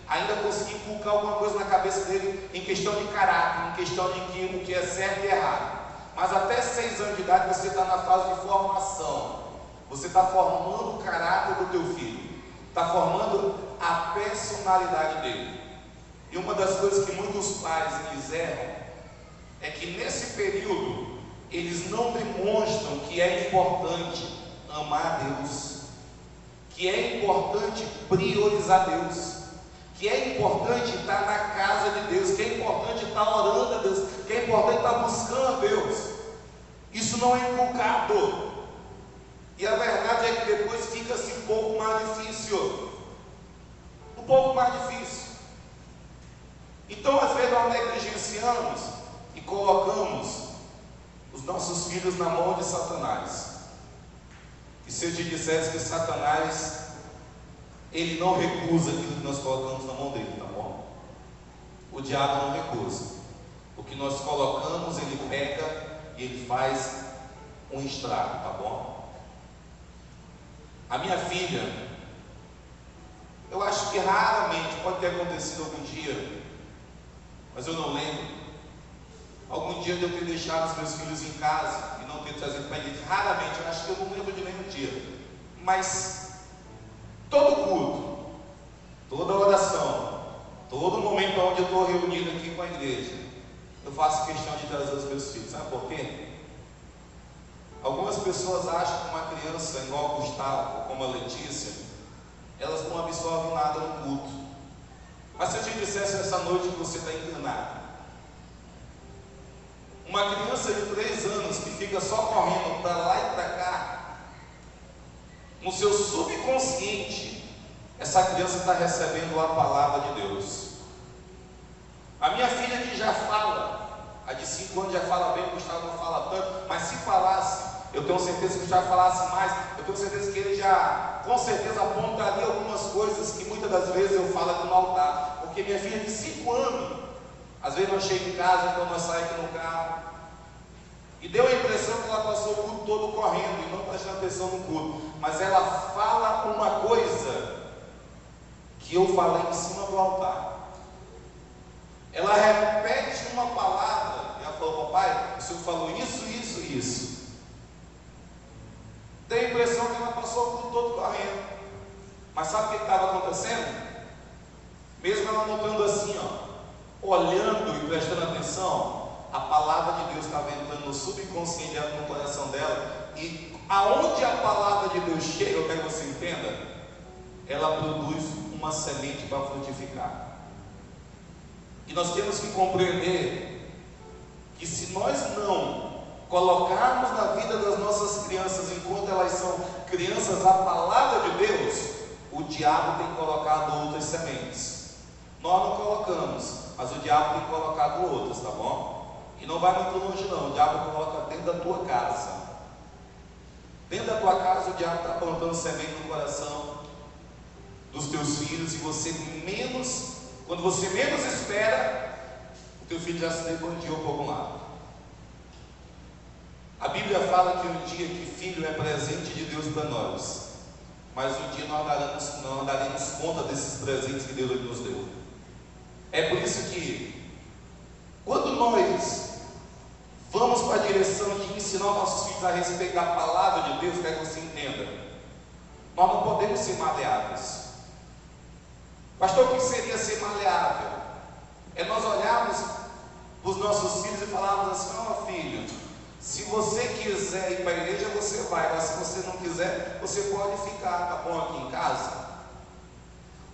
ainda conseguir inculcar alguma coisa na cabeça dele em questão de caráter, em questão de o que é certo e errado. Mas até 6 anos de idade você está na fase de formação. Você está formando o caráter do teu filho, está formando a personalidade dele. E uma das coisas que muitos pais eles erram é que nesse período eles não demonstram que é importante amar a Deus, que é importante priorizar Deus, que é importante estar na casa de Deus, que é importante estar orando a Deus, que é importante estar buscando a Deus. Isso não é inculcado. E a verdade é que depois fica-se um pouco mais difícil. Um pouco mais difícil. Então, às vezes, nós negligenciamos e colocamos os nossos filhos na mão de Satanás. E se eu te dissesse que Satanás, ele não recusa aquilo que nós colocamos na mão dele, tá bom? O diabo não recusa. O que nós colocamos, ele pega e ele faz um estrago, tá bom? A minha filha, eu acho que raramente, pode ter acontecido algum dia, mas eu não lembro, algum dia de eu ter deixado os meus filhos em casa e não ter trazido para a igreja. Raramente, eu acho que eu não lembro de nenhum dia. Mas todo culto, toda oração, todo momento onde eu estou reunido aqui com a igreja, eu faço questão de trazer os meus filhos. Sabe por quê? Algumas pessoas acham que uma criança igual a Gustavo, ou como a Letícia, elas não absorvem nada no culto. Mas se eu te dissesse essa noite que você está internado, uma criança de 3 anos que fica só correndo para lá e para cá, no seu subconsciente, essa criança está recebendo a palavra de Deus. A minha filha que já fala, a de 5 anos já fala bem, o Gustavo não fala tanto, mas se falasse, eu tenho certeza que o Gustavo falasse mais, eu tenho certeza que ele já, com certeza, apontaria algumas coisas que muitas das vezes eu falo aqui no altar, porque minha filha de 5 anos, às vezes nós chegamos em casa, então nós saímos aqui no carro, e deu a impressão que ela passou o culto todo correndo, e não prestando atenção no culto, mas ela fala uma coisa que eu falei em cima do altar. Ela repete uma palavra, e ela falou: papai, o senhor falou isso, isso e isso. Tem a impressão que ela passou o culto todo correndo. Mas sabe o que estava acontecendo? Mesmo ela notando assim, olhando e prestando atenção, a palavra de Deus estava entrando no subconsciente dela, no coração dela. E aonde a palavra de Deus chega, eu quero que você entenda, ela produz uma semente para frutificar. E nós temos que compreender que se nós não colocarmos na vida das nossas crianças, enquanto elas são crianças, a palavra de Deus, o diabo tem colocado outras sementes. Nós não colocamos, mas o diabo tem colocado outras, tá bom? E não vai muito longe não, o diabo coloca dentro da tua casa. Dentro da tua casa o diabo está plantando semente no coração dos teus filhos, e quando você menos espera, o teu filho já se debandiou para algum lado. A Bíblia fala que um dia que filho é presente de Deus para nós, mas um dia nós não daremos conta desses presentes que Deus nos deu. É por isso que, quando nós vamos para a direção de ensinar nossos filhos a respeitar a palavra de Deus, quero que você entenda, nós não podemos ser maleáveis. Pastor, o que seria ser maleável? É nós olharmos para os nossos filhos e falarmos assim: filho, se você quiser ir para a igreja, você vai, mas se você não quiser, você pode ficar, tá bom, aqui em casa.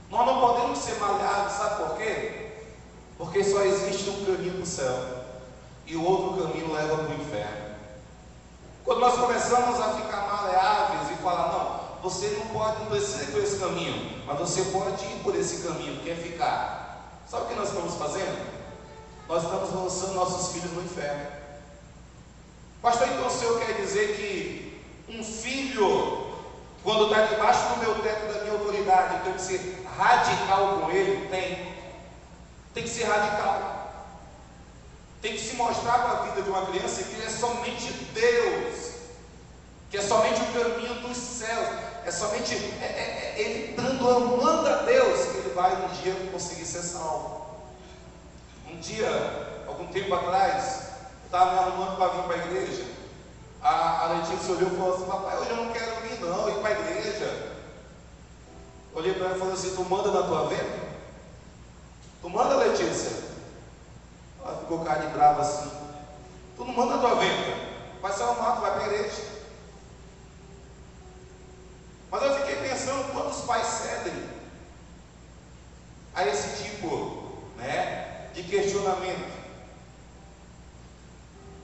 Nós não podemos ser maleáveis, sabe por quê? Porque só existe um caminho para o céu, e o outro caminho leva para o inferno. Quando nós começamos a ficar maleáveis e falar: não, você não precisa ir por esse caminho, mas você pode ir por esse caminho, quer ficar. Sabe o que nós estamos fazendo? Nós estamos lançando nossos filhos no inferno. Pastor, então o senhor quer dizer que um filho, quando está debaixo do meu teto, da minha autoridade, eu tenho que ser radical com ele? Tem que ser radical. Tem que se mostrar para a vida de uma criança que ele é somente Deus, que é somente o caminho dos céus, é somente ele amando a Deus, que ele vai um dia conseguir ser salvo. Um dia, algum tempo atrás, estava me arrumando para vir para a igreja. A Letícia olhou e falou assim: papai, hoje eu não quero vir não, ir para a igreja. Olhei para ela e falei assim: tu manda na tua venda? Tu manda, Letícia? Ela ficou cara de brava assim: tu não manda na tua venda? Vai se arrumar, tu vai para a igreja. Mas eu fiquei pensando quantos pais cedem a esse tipo, de questionamento.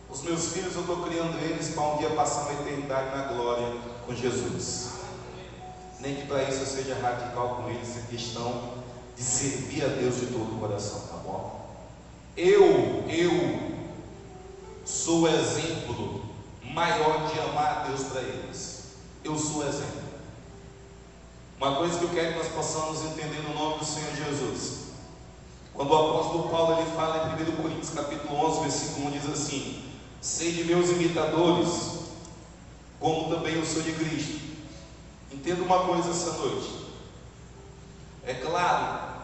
Os meus filhos, eu estou criando eles para um dia passar uma eternidade na glória com Jesus. Nem que para isso eu seja radical com eles, é questão de servir a Deus de todo o coração, tá bom? Eu sou o exemplo maior de amar a Deus para eles. Eu sou o exemplo. Uma coisa que eu quero que nós possamos entender no nome do Senhor Jesus. Quando o apóstolo Paulo ele fala em 1 Coríntios capítulo 11, versículo 1, diz assim: sede meus imitadores, como também eu sou de Cristo. Entenda uma coisa essa noite. É claro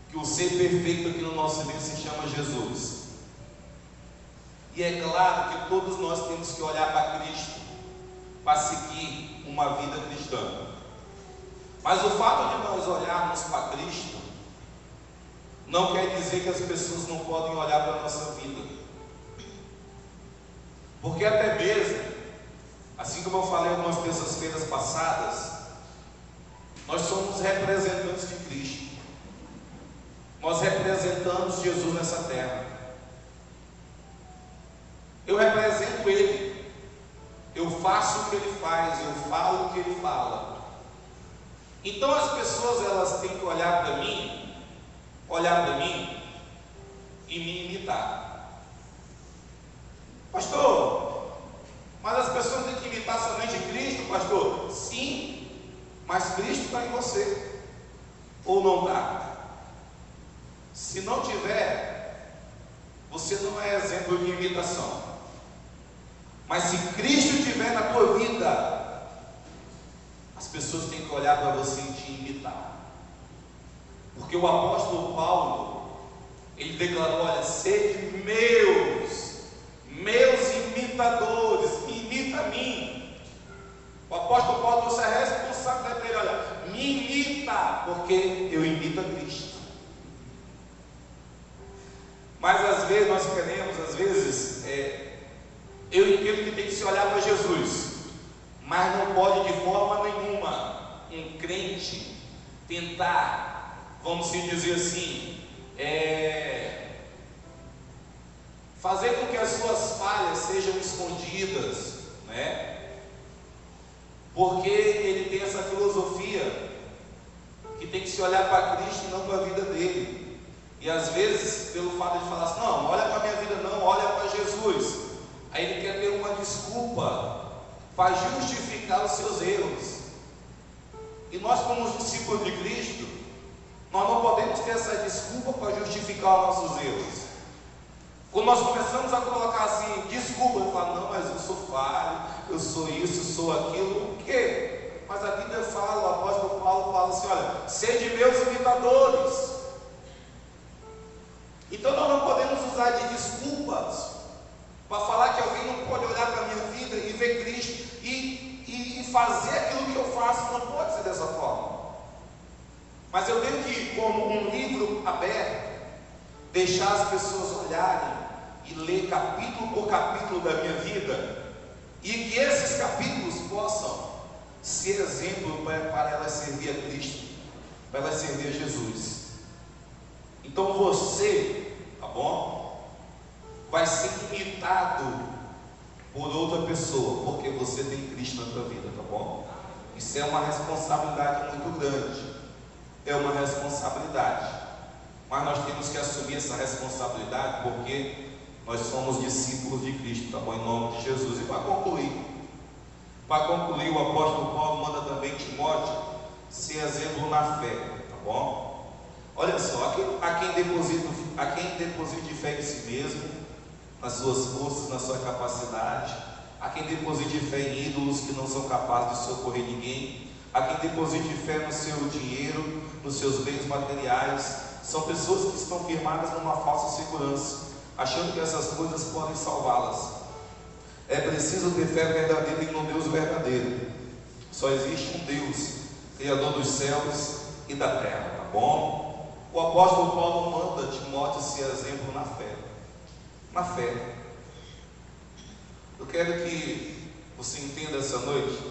que que o ser perfeito aqui no nosso meio se chama Jesus. E é claro que todos nós temos que olhar para Cristo para seguir uma vida cristã. Mas o fato de nós olharmos para Cristo não quer dizer que as pessoas não podem olhar para a nossa vida. Porque até mesmo, assim como eu falei algumas terças-feiras passadas, nós somos representantes de Cristo. Nós representamos Jesus nessa terra. Eu represento Ele. Eu faço o que Ele faz, eu falo o que Ele fala. Então as pessoas, elas têm que olhar para mim e me imitar. Pastor, mas as pessoas têm que imitar somente Cristo, pastor? Sim, mas Cristo está em você, ou não está? Se não tiver, você não é exemplo de imitação. Mas se Cristo estiver na tua vida, as pessoas têm que olhar para você e te imitar. Porque o apóstolo Paulo, ele declarou: olha, sede meus imitadores, me imita a mim. O apóstolo Paulo trouxe a responsabilidade para ele: olha, me imita, porque eu imito a Cristo. Mas às vezes nós queremos, eu entendo que tem que se olhar para Jesus, mas não pode de forma nenhuma um crente tentar, vamos dizer assim, fazer com que as suas falhas sejam escondidas, né? Porque ele tem essa filosofia que tem que se olhar para Cristo e não para a vida dele. E às vezes, pelo fato de falar assim: não, olha para a minha vida não, olha para Jesus, aí ele quer ter uma desculpa para justificar os seus erros. E nós, como discípulos de Cristo, nós não podemos ter essa desculpa para justificar os nossos erros. Quando nós começamos a colocar assim, desculpa, eu falo: não, mas eu sou falho, eu sou isso, eu sou aquilo, o quê? Mas a Bíblia fala, o apóstolo Paulo fala assim: olha, sede meus imitadores. Então nós não podemos usar de desculpas para falar que alguém não pode olhar para a minha vida e ver Cristo e fazer aquilo que eu faço. Não pode ser dessa forma. Mas eu tenho que, como um livro aberto, deixar as pessoas olharem e ler capítulo por capítulo da minha vida, e que esses capítulos possam ser exemplo para elas servir a Cristo, para elas servir a Jesus. Então você, tá bom, vai ser imitado por outra pessoa, porque você tem Cristo na tua vida, tá bom? Isso é uma responsabilidade muito grande, é uma responsabilidade, mas nós temos que assumir essa responsabilidade, porque nós somos discípulos de Cristo, tá bom? Em nome de Jesus. E para concluir, o apóstolo Paulo manda também Timóteo ser exemplo na fé, tá bom? Olha só, a quem deposite fé em si mesmo, nas suas forças, na sua capacidade, a quem deposite fé em ídolos que não são capazes de socorrer ninguém, a quem deposite fé no seu dinheiro, nos seus bens materiais, são pessoas que estão firmadas numa falsa segurança, achando que essas coisas podem salvá-las. É preciso ter fé verdadeira em um Deus verdadeiro. Só existe um Deus, Criador dos céus e da terra, tá bom? O apóstolo Paulo manda Timóteo ser exemplo na fé. Na fé. Eu quero que você entenda essa noite: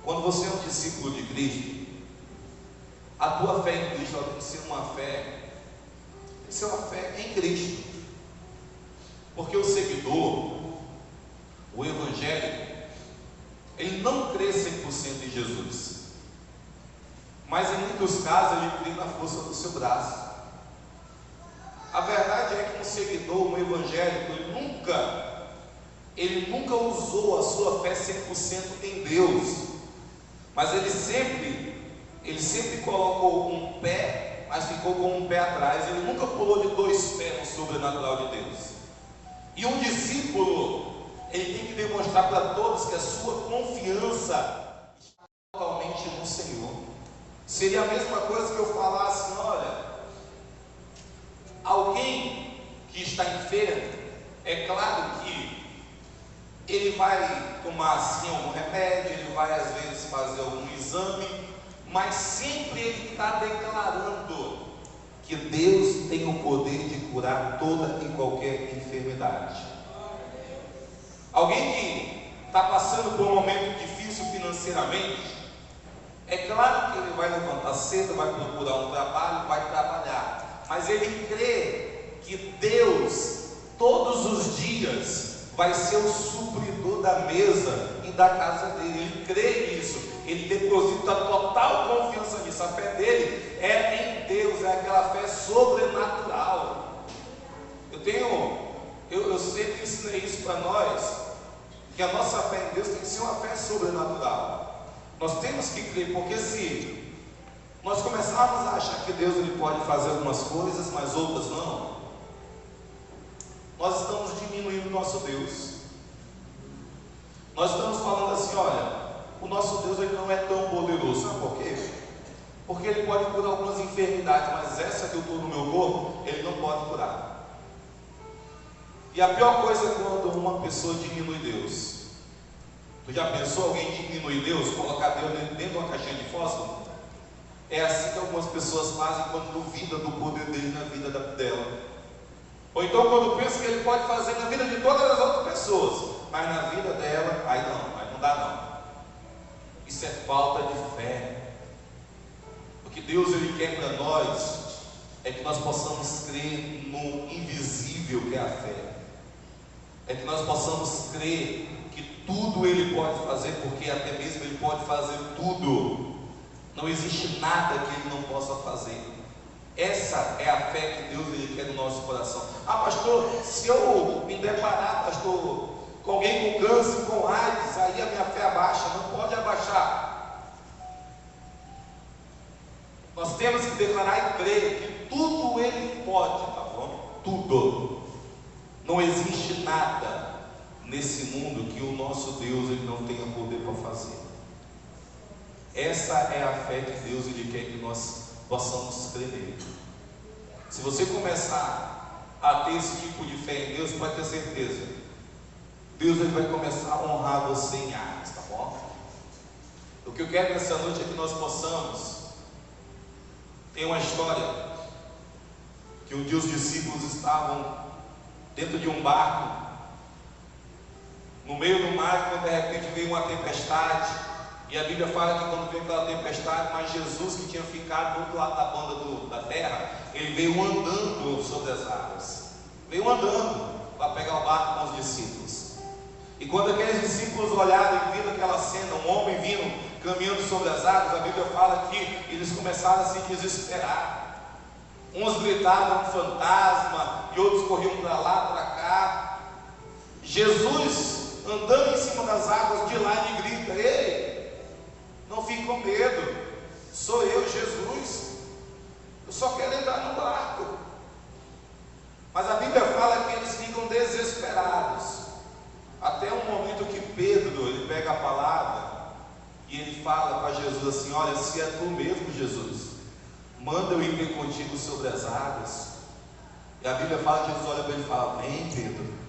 quando você é um discípulo de Cristo, a tua fé em Cristo tem que ser uma fé em Cristo. Porque o seguidor, o evangélico, ele não crê 100% em Jesus, mas em muitos casos ele crê na força do seu braço. A verdade é que um seguidor, um evangélico, ele nunca usou a sua fé 100% em Deus, mas ele sempre colocou um pé, mas ficou com um pé atrás. Ele nunca pulou de dois pés no sobrenatural de Deus. E um discípulo, ele tem que demonstrar para todos que a sua confiança está totalmente no Senhor. Seria a mesma coisa que eu falasse: olha, Alguém que está enfermo, é claro que ele vai tomar assim algum remédio, ele vai às vezes fazer algum exame, mas sempre ele está declarando que Deus tem o poder de curar toda e qualquer enfermidade. Alguém que está passando por um momento difícil financeiramente, é claro que ele vai levantar cedo, vai procurar um trabalho, vai trabalhar, mas ele crê que Deus todos os dias vai ser o supridor da mesa e da casa dele. Ele crê nisso, ele deposita total confiança nisso. A fé dele é em Deus, é aquela fé sobrenatural. Eu sempre ensinei isso para nós, que a nossa fé em Deus tem que ser uma fé sobrenatural. Nós temos que crer, porque se nós começarmos a achar que Deus ele pode fazer algumas coisas, mas outras não, nós estamos diminuindo o nosso Deus. Nós estamos falando assim, olha, o nosso Deus ele não é tão poderoso. Sabe por quê? Porque ele pode curar algumas enfermidades, mas essa que eu estou no meu corpo, ele não pode curar. E a pior coisa é quando uma pessoa diminui Deus. Tu já pensou alguém diminuir Deus, colocar Deus dentro de uma caixinha de fósforo? É assim que algumas pessoas fazem quando duvidam do poder dele na vida dela. Ou então quando pensa que ele pode fazer na vida de todas as outras pessoas, mas na vida dela, aí não dá não. Isso é falta de fé. O que Deus ele quer para nós é que nós possamos crer no invisível que é a fé. É que nós possamos crer que tudo ele pode fazer, porque até mesmo ele pode fazer tudo. Não existe nada que ele não possa fazer. Essa é a fé que Deus ele quer no nosso coração. Ah, pastor, se eu me deparar, pastor, com alguém com câncer, com AIDS, aí a minha fé abaixa. Não pode abaixar. Nós temos que declarar e crer que tudo ele pode, tá bom? Tudo. Não existe nada nesse mundo que o nosso Deus ele não tenha poder para fazer. Essa é a fé que Deus ele quer que nós possamos crer nele. Se você começar a ter esse tipo de fé em Deus, pode ter certeza, Deus ele vai começar a honrar você em áreas, tá bom? O que eu quero nessa noite é que nós possamos. Tem uma história que um dia os discípulos estavam dentro de um barco, no meio do mar, quando de repente veio uma tempestade, e a Bíblia fala que quando veio aquela tempestade, mas Jesus que tinha ficado do outro lado da banda da terra, ele veio andando sobre as águas, veio andando para pegar o barco com os discípulos. E quando aqueles discípulos olharam e viram aquela cena, um homem vindo caminhando sobre as águas, a Bíblia fala que eles começaram a se desesperar. Uns gritavam um fantasma, e outros corriam para lá, para cá. Jesus, andando em cima das águas, de lá ele grita: ei, não fique com medo, sou eu, Jesus, eu só quero entrar no barco. Mas a Bíblia fala que eles ficam desesperados, até um momento que Pedro, ele pega a palavra, e ele fala para Jesus assim: olha, se é tu mesmo, Jesus, manda eu ir ter contigo sobre as águas. E a Bíblia fala que Jesus olha para ele e fala: vem, Pedro.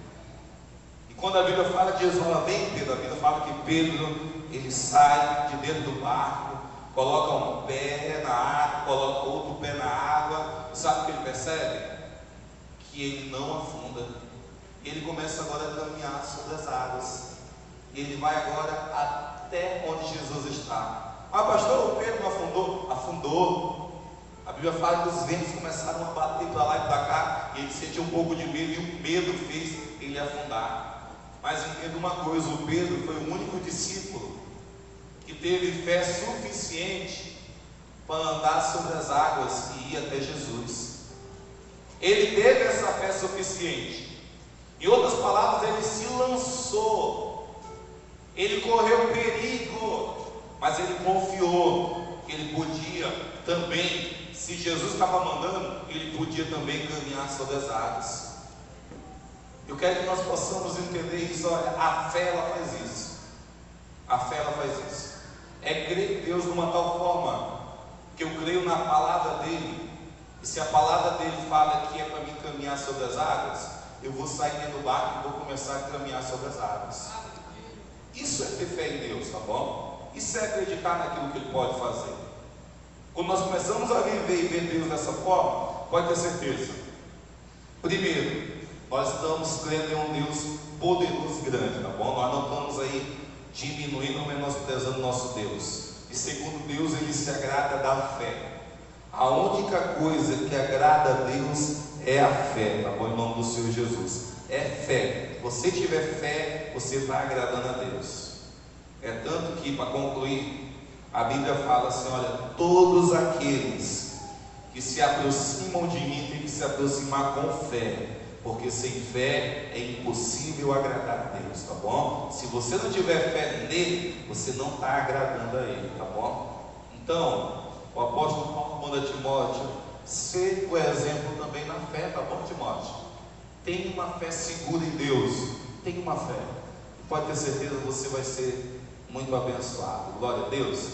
E quando a Bíblia fala que Jesus fala: vem, Pedro, a Bíblia fala que Pedro, ele sai de dentro do barco, coloca um pé na água, coloca outro pé na água. E sabe o que ele percebe? Que ele não afunda. E ele começa agora a caminhar sobre as águas. E ele vai agora até onde Jesus está. Ah, pastor, o Pedro não afundou? Afundou. A Bíblia fala que os ventos começaram a bater para lá e para cá, e ele sentiu um pouco de medo, e o medo fez ele afundar. Mas entenda uma coisa: o Pedro foi o único discípulo que teve fé suficiente para andar sobre as águas e ir até Jesus. Ele teve essa fé suficiente. Em outras palavras, ele se lançou, ele correu perigo, mas ele confiou que ele podia também. Se Jesus estava mandando, ele podia também caminhar sobre as águas. Eu quero que nós possamos entender isso. Olha, a fé ela faz isso. A fé ela faz isso. É crer em Deus de uma tal forma que eu creio na palavra dele, E se a palavra dele fala que é para mim caminhar sobre as águas, eu vou sair dentro do barco e vou começar a caminhar sobre as águas. Isso é ter fé em Deus, tá bom? Isso é acreditar naquilo que Ele pode fazer. Quando nós começamos a viver e ver Deus dessa forma, pode ter certeza. Primeiro, nós estamos crendo em um Deus poderoso e grande, tá bom? Nós não estamos aí diminuindo ou menosprezando o nosso Deus. E segundo Deus, Ele se agrada da fé. A única coisa que agrada a Deus é a fé, tá bom? Em nome do Senhor Jesus. É fé. Se você tiver fé, você vai agradando a Deus. É tanto que, para concluir, a Bíblia fala assim: olha, todos aqueles que se aproximam de mim têm que se aproximar com fé, porque sem fé é impossível agradar a Deus, tá bom? Se você não tiver fé nele, você não está agradando a Ele, tá bom? Então, o apóstolo Paulo manda Timóteo ser o exemplo também na fé, tá bom, Timóteo? Tenha uma fé segura em Deus, tenha uma fé, pode ter certeza que você vai ser muito abençoado. Glória a Deus.